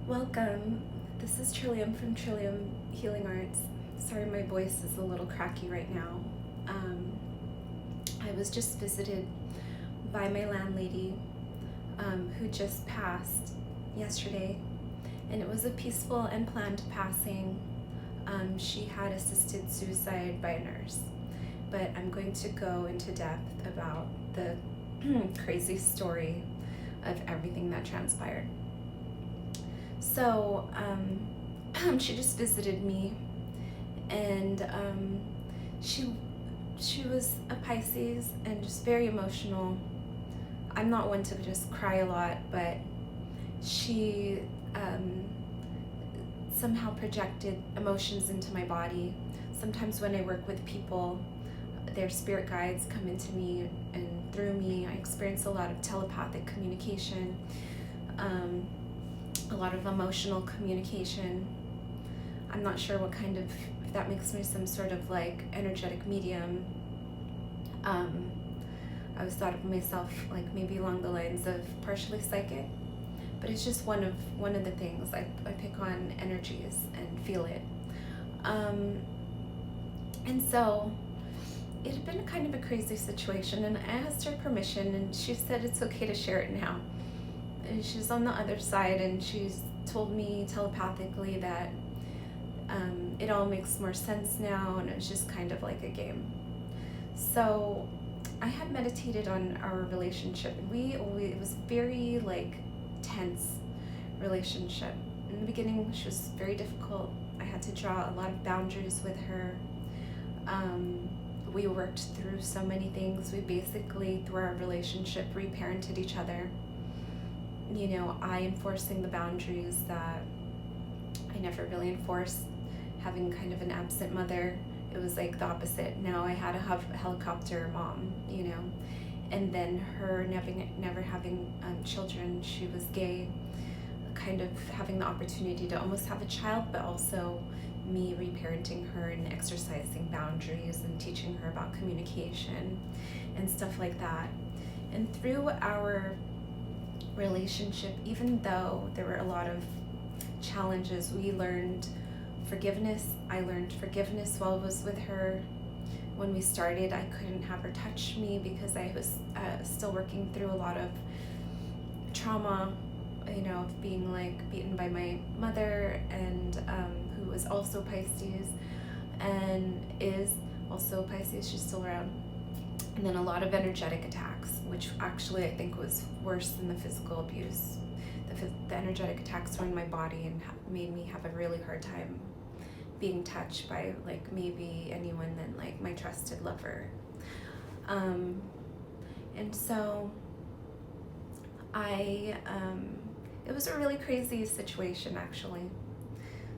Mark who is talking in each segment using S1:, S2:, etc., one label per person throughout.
S1: Welcome. This is Trillium from Trillium Healing Arts. Sorry, my voice is a little cracky right now. I was just visited by my landlady, who just passed yesterday, and it was a peaceful and planned passing. She had assisted suicide by a nurse, but I'm going to go into depth about the crazy story of everything that transpired. So she just visited me, and she was a Pisces and just very emotional. I'm not one to just cry a lot, but she somehow projected emotions into my body. Sometimes when I work with people, their spirit guides come into me, and through me I experience a lot of telepathic communication, a lot of emotional communication. I'm not sure what kind of, if that makes me some sort of like energetic medium. I always thought of myself like maybe along the lines of partially psychic, but it's just one of the things. I pick on energies and feel it. And so it had been kind of a crazy situation, and I asked her permission, and she said it's okay to share it now. And she's on the other side, and she's told me telepathically that it all makes more sense now, and it's just kind of like a game. So I had meditated on our relationship, and it was very like tense relationship. In the beginning, she was very difficult. I had to draw a lot of boundaries with her. We worked through so many things. We basically, through our relationship, reparented each other. You know, I enforcing the boundaries that I never really enforced, having kind of an absent mother. It was like the opposite. Now I had a helicopter mom, you know, and then her never having children. She was gay, kind of having the opportunity to almost have a child, but also me reparenting her and exercising boundaries and teaching her about communication and stuff like that. And through our relationship, even though there were a lot of challenges, we learned forgiveness. I learned forgiveness while I was with her. When we started, I couldn't have her touch me because I was still working through a lot of trauma, you know, of being like beaten by my mother, and who was also Pisces and is also Pisces. She's still around. And then a lot of energetic attacks, which actually I think was worse than the physical abuse. The energetic attacks were in my body and made me have a really hard time being touched by like maybe anyone than like my trusted lover. And so it was a really crazy situation actually.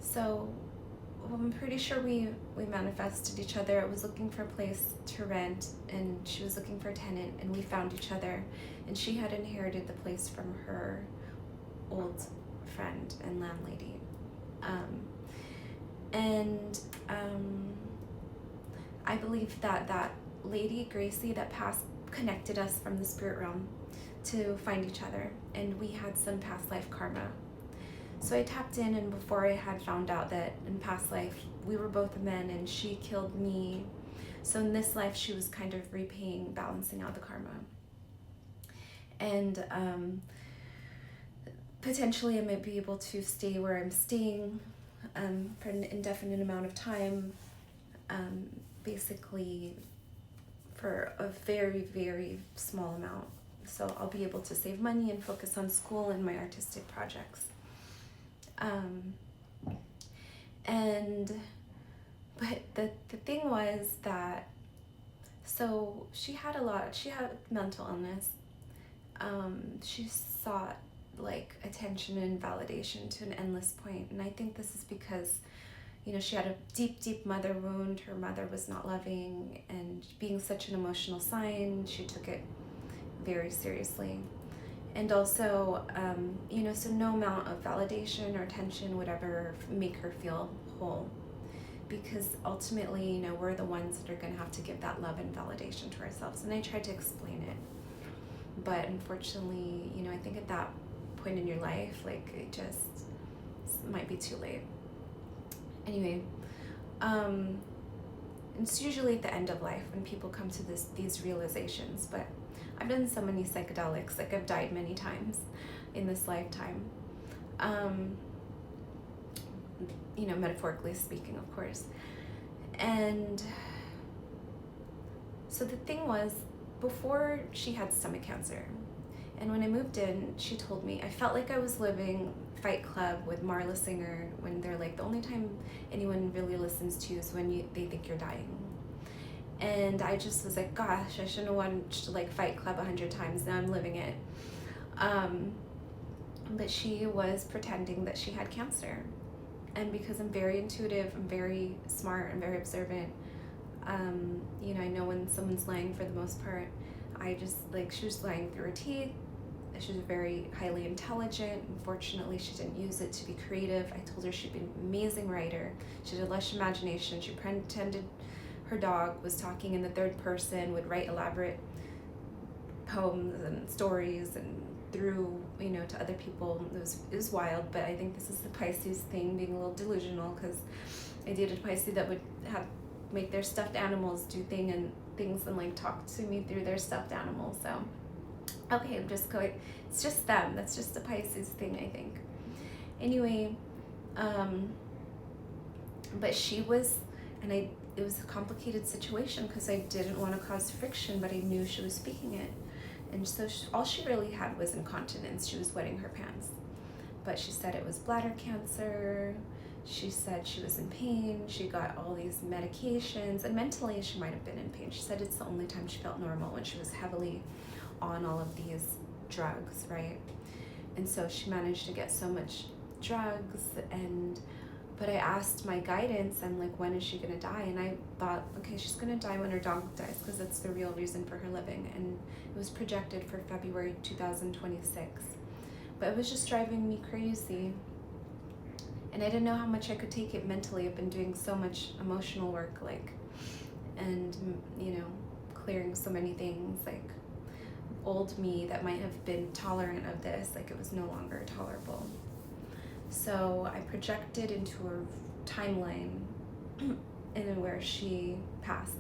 S1: So I'm pretty sure we manifested each other. I was looking for a place to rent, and she was looking for a tenant, and we found each other. And she had inherited the place from her old friend and landlady. I believe that lady, Gracie, that passed connected us from the spirit realm to find each other, and we had some past life karma. So I tapped in, and before I had found out that in past life we were both men and she killed me, so in this life she was kind of repaying, balancing out the karma. And potentially I might be able to stay where I'm staying for an indefinite amount of time, basically for a very, very very amount. So I'll be able to save money and focus on school and my artistic projects. But the thing was that, so she had mental illness. She sought like attention and validation to an endless point. And I think this is because, you know, she had a deep, deep mother wound. Her mother was not loving, and being such an emotional sign, she took it very seriously. And also, you know, so no amount of validation or attention would ever make her feel whole, because ultimately, you know, we're the ones that are going to have to give that love and validation to ourselves. And I tried to explain it, but unfortunately, you know, I think at that point in your life, like, it just, might be too late. Anyway, it's usually at the end of life when people come to these realizations, but I've done so many psychedelics, like I've died many times in this lifetime. Metaphorically speaking, of course. And so the thing was, before she had stomach cancer, and when I moved in, she told me, I felt like I was living Fight Club with Marla Singer, when they're like, the only time anyone really listens to you is when they think you're dying. And I just was like, gosh, I shouldn't have watched like Fight Club 100 times. Now I'm living it. But she was pretending that she had cancer. And because I'm very intuitive, I'm very smart, I'm very observant, I know when someone's lying for the most part. I just, like, she was lying through her teeth. She was very highly intelligent. Unfortunately, she didn't use it to be creative. I told her she'd be an amazing writer. She had a lush imagination. She pretended her dog was talking in the third person, would write elaborate poems and stories and through, to other people. It was wild, but I think this is the Pisces thing, being a little delusional, because I dated a Pisces that would make their stuffed animals do things and like talk to me through their stuffed animals. So, okay, I'm just going, it's just them. That's just a Pisces thing, I think. Anyway, but she was, it was a complicated situation because I didn't want to cause friction, but I knew she was speaking it. And so all she really had was incontinence. She was wetting her pants. But she said it was bladder cancer. She said she was in pain. She got all these medications. And mentally, she might have been in pain. She said it's the only time she felt normal, when she was heavily on all of these drugs, right? And so she managed to get so much drugs. But I asked my guidance, I'm like, when is she gonna die? And I thought, okay, she's gonna die when her dog dies, because that's the real reason for her living. And it was projected for February 2026. But it was just driving me crazy. And I didn't know how much I could take it mentally. I've been doing so much emotional work, and clearing so many things, like old me that might have been tolerant of this, like it was no longer tolerable. So I projected into her timeline and where she passed.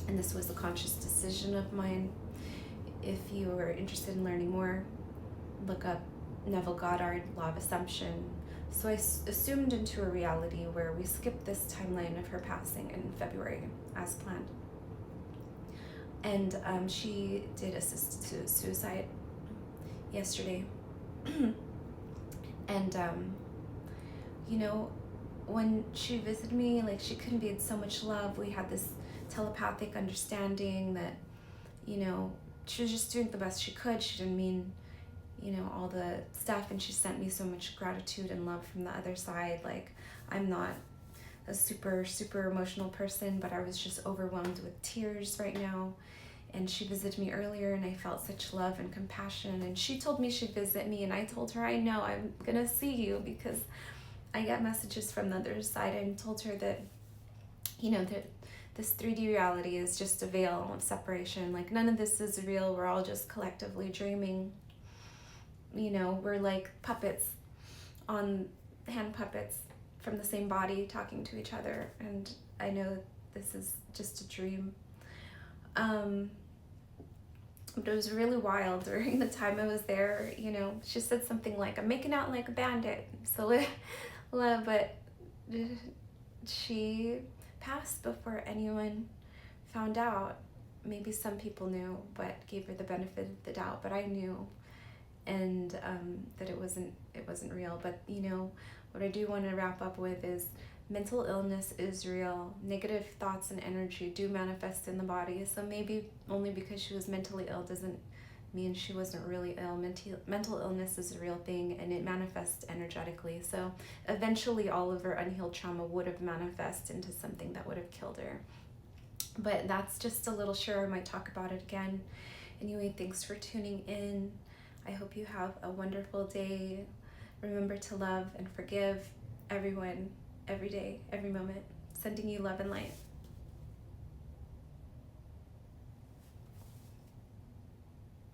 S1: And this was a conscious decision of mine. If you are interested in learning more, look up Neville Goddard, Law of Assumption. So I assumed into a reality where we skipped this timeline of her passing in February as planned. And she did assist suicide yesterday. And, when she visited me, like, she conveyed so much love. We had this telepathic understanding that, she was just doing the best she could. She didn't mean, all the stuff. And she sent me so much gratitude and love from the other side. Like, I'm not a super, super emotional person, but I was just overwhelmed with tears right now. And she visited me earlier, and I felt such love and compassion. And she told me she'd visit me, and I told her, I know, I'm gonna see you, because I got messages from the other side. And told her that, that this 3D reality is just a veil of separation. Like, none of this is real. We're all just collectively dreaming. We're like puppets, hand puppets from the same body, talking to each other. And I know this is just a dream. But it was really wild during the time I was there. She said something like, I'm making out like a bandit. So, but she passed before anyone found out. Maybe some people knew, but gave her the benefit of the doubt. But I knew, and that it wasn't real. But what I do want to wrap up with is, mental illness is real. Negative thoughts and energy do manifest in the body. So maybe only because she was mentally ill doesn't mean she wasn't really ill. Mental illness is a real thing, and it manifests energetically. So eventually all of her unhealed trauma would have manifested into something that would have killed her. But that's just a little share. I might talk about it again. Anyway, thanks for tuning in. I hope you have a wonderful day. Remember to love and forgive everyone, every day, every moment. Sending you love and light.